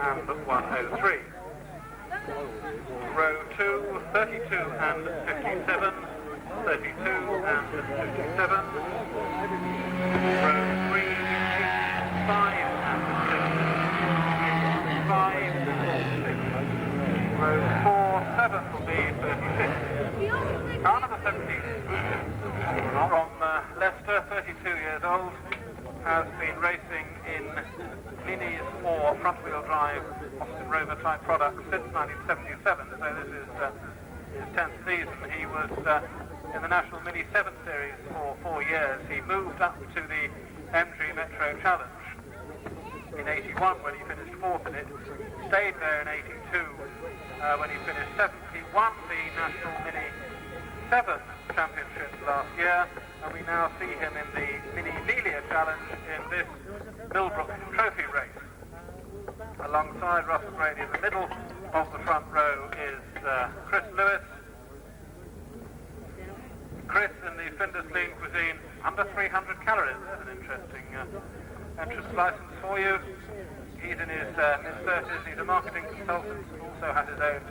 and 103. Row 2, 32 and 57, 32 and 57. Row 3, 5 and 6, 5 and 6. Row 4, 7 will be 36. Car number 17, from Leicester, 32 years old, has been racing in minis or front-wheel drive Austin Rover type products since 1977, so this is his 10th season. He was in the National Mini 7 Series for 4 years. He moved up to the M3 Metro Challenge in 81 when he finished 4th in it, stayed there in 82 when he finished 7th. He won the National Mini 7 Championship last year, and we now see him in the Mini Melia Challenge in this Millbrook Trophy race. Alongside Russell Grady in the middle of the front row is Chris Lewis. Chris in the Findus Lean Cuisine, under 300 calories. That's an interesting entrance license for you. He's in his mid-30s, he's a marketing consultant, also has his own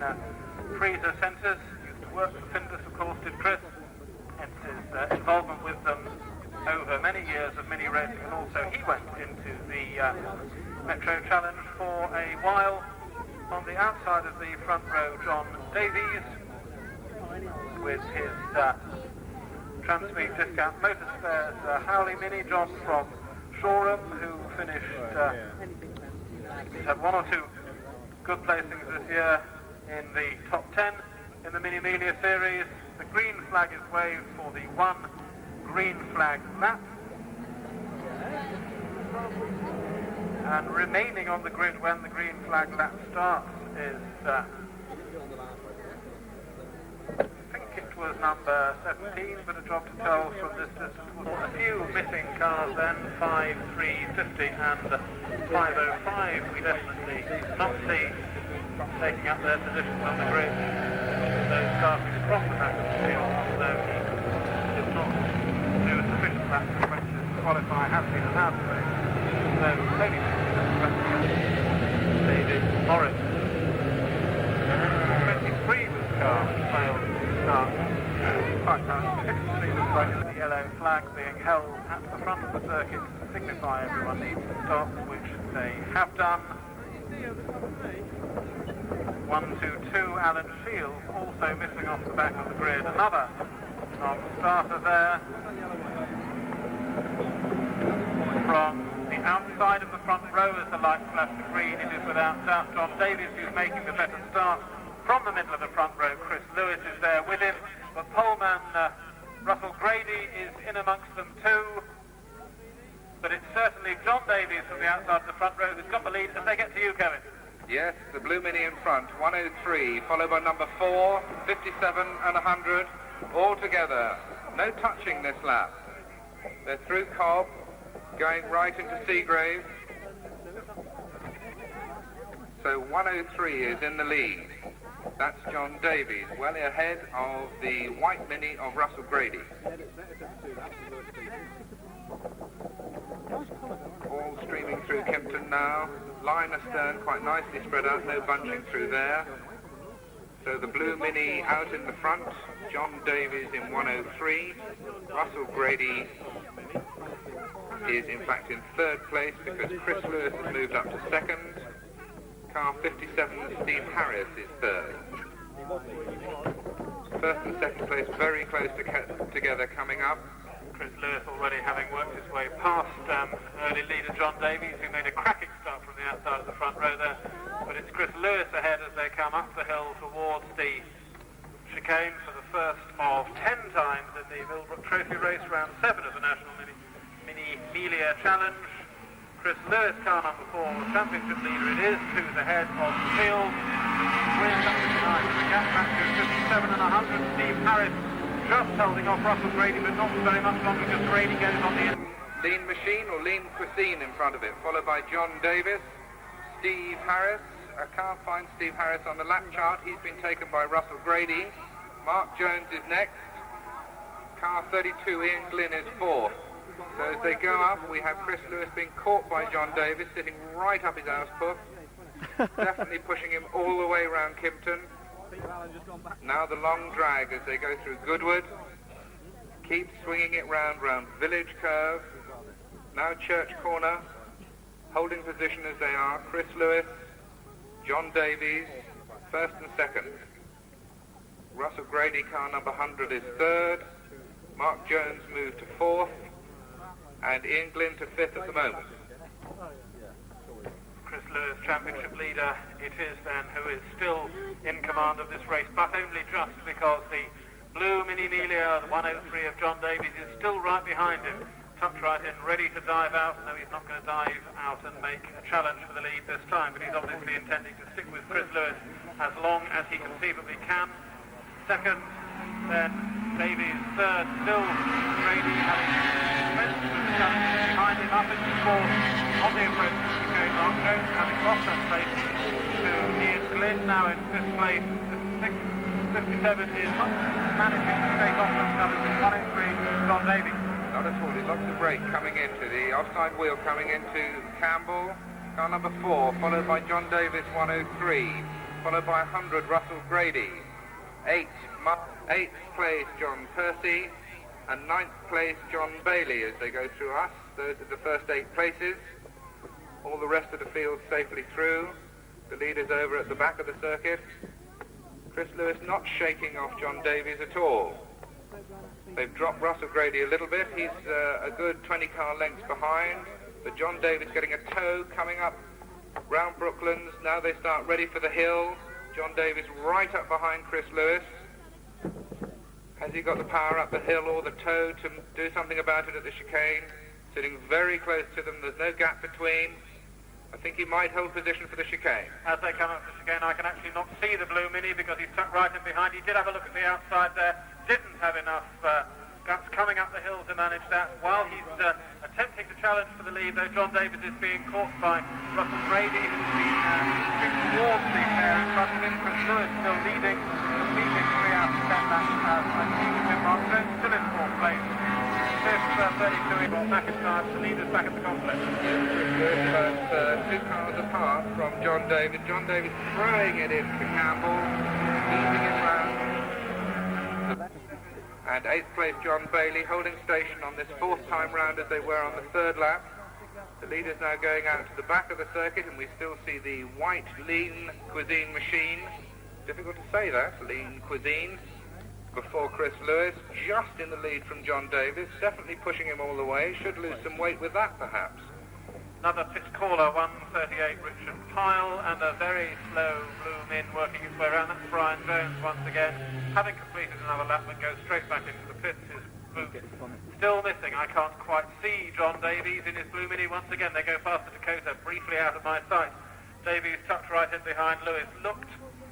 freezer centres. Used to work for Findus, of course, did Chris. Hence his involvement with them over many years of mini racing, and also he went into the Metro Challenge for a while. On the outside of the front row, John Davies with his Transpeed Discount Motor Spares Howley Mini. John from Shoreham, who finished, he's had 1 or 2 good placings this year in the top 10 in the Mini Melia series. The green flag is waved for the 1 green flag lap. And remaining on the grid when the green flag lap starts is, I think it was number 17, but a job to tell from this distance. A few missing cars then, 5, 3, 50 and 505. We definitely not see taking up their positions on the grid. Those starting across the back of the field, although he did not do a sufficient lap to qualify, has been allowed to race. So, only David Morris. 23 was the car which failed to start. In fact, 53 looks like the yellow flag being held at the front of the circuit to signify everyone needs to stop, which they have done. 122, Alan Shields also missing off the back of the grid. Another non-starter there. From the outside of the front row as the lights flash to green, it is without doubt John Davies who's making the better start. From the middle of the front row, Chris Lewis is there with him, but poleman Russell Grady is in amongst them too. But it's certainly John Davies from the outside of the front row who's got the lead as they get to you, Kevin. Yes, the blue Mini in front, 103, followed by number 4, 57 and 100, all together. No touching this lap. They're through Cobb, going right into Seagrave. So 103 is in the lead. That's John Davies, well ahead of the white Mini of Russell Grady. All streaming through Kempton now. Line astern quite nicely spread out, no bunching through there. So the blue Mini out in the front, John Davies in 103. Russell Grady is in fact in 3rd place because Chris Lewis has moved up to 2nd. Car 57, Steve Harris, is 3rd. 1st and 2nd place very close together coming up. Chris Lewis already having worked his way past early leader John Davies, who made a cracking start from the outside of the front row there. But it's Chris Lewis ahead as they come up the hill towards the chicane for the first of 10 times in the Millbrook Trophy race, round 7 of the National Mini Melia Challenge. Chris Lewis, car number 4, championship leader it is, who's ahead of the field. Wins up to tonight, the gap back to 57 and 100. Steve Harris just holding off Russell Grady, but not very much longer because Grady goes on the end. Lean Machine or Lean Cuisine in front of it, followed by John Davis. Steve Harris, I can't find Steve Harris on the lap chart. He's been taken by Russell Grady. Mark Jones is next. Car 32, Ian Glynn is 4th. So as they go up, we have Chris Lewis being caught by John Davis, sitting right up his house foot. definitely pushing him all the way around Kimpton. Now the long drag as they go through Goodwood. Keep swinging it round Village Curve. Now Church Corner. Holding position as they are. Chris Lewis, John Davies, first and second. Russell Grady, car number 100, is third. Mark Jones moved to fourth. And Ian Glynn to fifth at the moment. Chris Lewis, championship leader, it is then, who is still in command of this race, but only just because the blue Mini Melia, the 103 of John Davies, is still right behind him. Tucked right in, ready to dive out. No, he's not going to dive out and make a challenge for the lead this time, but he's obviously intending to stick with Chris Lewis as long as he conceivably can. Second, then Davies third, still Grady having the challenge behind him, up into fourth on the approach to Chicane. Mark Jones having lost that place to Ian Glynn, now in fifth place. 57 is managing to take off the colours in 103 John Davies. Not at all. He lost the brake coming into the offside wheel, coming into Campbell. Car number 4, followed by John Davis 103, followed by 100 Russell Grady. 8th place John Percy, and 9th place John Bailey as they go through us. Those are the first 8 places. All the rest of the field safely through. The leaders over at the back of the circuit. Chris Lewis not shaking off John Davies at all. They've dropped Russell Grady a little bit. He's a good 20 car lengths behind. But John Davies getting a tow coming up round Brooklands. Now they start ready for the hill. John Davies right up behind Chris Lewis. Has he got the power up the hill or the tow to do something about it at the chicane? Sitting very close to them. There's no gap between. I think he might hold position for the chicane. As they come up the chicane, I can actually not see the blue Mini because he's tucked right in behind. He did have a look at the outside there. Didn't have enough guts coming up the hill to manage that. While he's attempting to challenge for the lead, though, John Davies is being caught by Russell Grady, who's been moving towards the pair in front of him. Chris Lewis still leading, completing 3 out of 10 laps as achieved. Mark Jones still in 4th place. 5th, 32, got McIntyre, the leaders back at the complex. About 2 cars apart from John Davies. John Davies throwing it into Campbell, easing it round. And 8th place John Bailey holding station on this 4th time round as they were on the 3rd lap. The leaders now going out to the back of the circuit, and we still see the white lean cuisine machine. Difficult to say that, lean cuisine. Before Chris Lewis, just in the lead from John Davies, definitely pushing him all the way. Should lose some weight with that, perhaps. Another pit caller, 138 Richard Pyle, and a very slow blue Min working its way around. That's Brian Jones once again, having completed another lap, but goes straight back into the pits. His boot still missing. I can't quite see John Davies in his blue Mini once again. They go past the Dakota, briefly out of my sight. Davies tucked right in behind Lewis, looked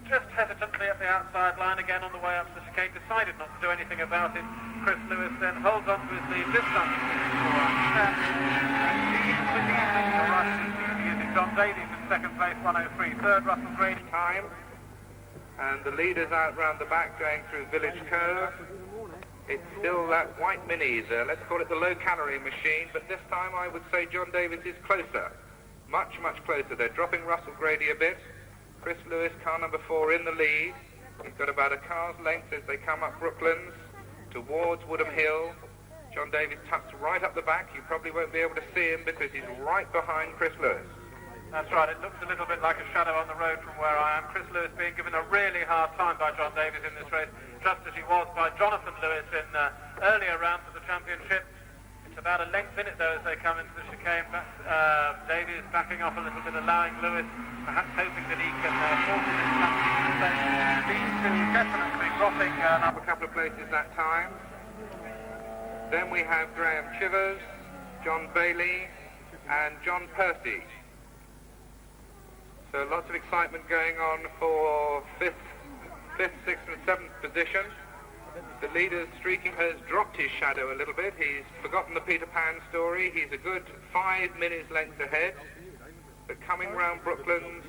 just hesitantly at the outside line again on the way up to the chicane, decided not to do anything about it. Chris Lewis then holds on to his lead, this time. John Davies in 2nd place, 103. 3rd, Russell Grady. Time. And the leaders out round the back going through Village Cove. It's still that white Mini, let's call it the low-calorie machine, but this time I would say John Davies is closer. Much, much closer. They're dropping Russell Grady a bit. Chris Lewis, car number 4, in the lead. He's got about a car's length as they come up Brooklands towards Woodham Hill. John Davies tucks right up the back. You probably won't be able to see him because he's right behind Chris Lewis. That's right. It looks a little bit like a shadow on the road from where I am. Chris Lewis being given a really hard time by John Davies in this race, just as he was by Jonathan Lewis in earlier rounds of the championship. It's about a length in it, though, as they come into the chicane. Davies backing off a little bit, allowing Lewis, perhaps hoping that he can force it into something. These two definitely dropping up a couple of places that time. Then we have Graham Chivers, John Bailey, and John Percy. So lots of excitement going on for 5th, 6th and 7th position. The leader streaking has dropped his shadow a little bit. He's forgotten the Peter Pan story. He's a good 5 minutes length ahead. But coming round Brooklands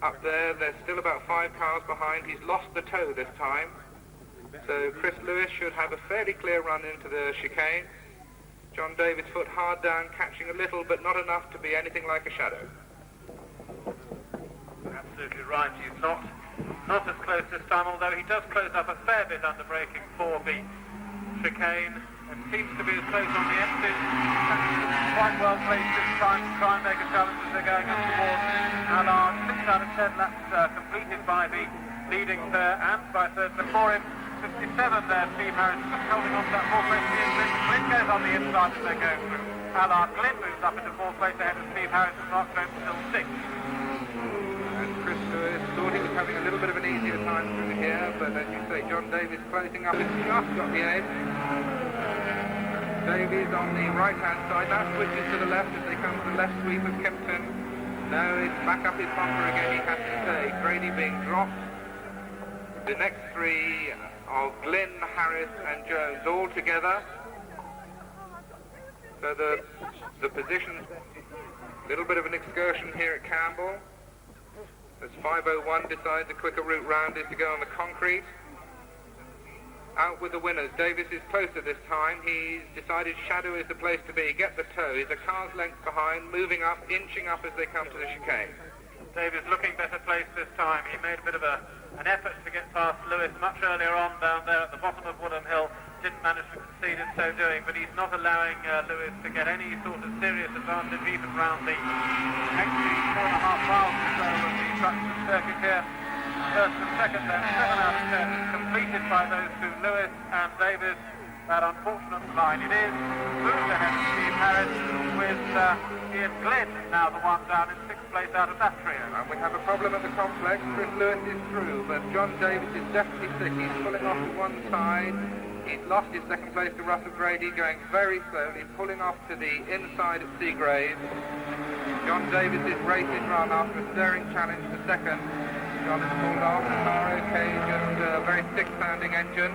up there, there's still about 5 cars behind. He's lost the toe this time. So Chris Lewis should have a fairly clear run into the chicane. John Davies' foot hard down, catching a little, but not enough to be anything like a shadow. absolutely right. He's not as close this time, although he does close up a fair bit under braking 4B chicane, and seems to be as close on the exit. Quite well placed this time to try and make a challenge as they're going up towards Allard. 6 out of 10 laps completed by the leading pair and by third before him. 57 there, Steve Harris just holding on to that fourth place. Glynn goes on the inside as they go through Allard. Glynn moves up into fourth place ahead of Steve Harris, and Mark Jones still 6th. And Chris Lewis thought he was having a little bit of an easier time through here, but as you say, John Davies closing up. He's just got the edge. Davies on the right-hand side, now switches to the left as they come to the left sweep of Kempton. Now it's back up his bumper again, he has to say. Grady being dropped. The next three are Glynn, Harris and Jones all together. So the positions, a little bit of an excursion here at Campbell. As 5:01 decides the quicker route round is to go on the concrete. Out with the winners. Davies is closer this time. He's decided Shadow is the place to be. Get the toe. He's a car's length behind, moving up, inching up as they come to the chicane. Davies looking better placed this time. He made a bit of an effort to get past Lewis much earlier on down there at the bottom of Woodham Hill. Didn't manage to succeed in so doing, but he's not allowing Lewis to get any sort of serious advantage even round the actually 4.5 miles or so of the Thruxton circuit here. First and second then, 7 out of 10 completed by those two, Lewis and Davies. That unfortunate line it is. Moved ahead of Steve Harris with Ian Glynn now the one down in 6th place out of that trio. And we have a problem at the complex. Chris Lewis is through, but John Davies is definitely sick. He's pulling off to one side. He's lost his second place to Russell Grady, going very slowly, pulling off to the inside of Seagrave. John Davies is racing run after a stirring challenge for second. John has pulled off, car okay, just a very thick sounding engine.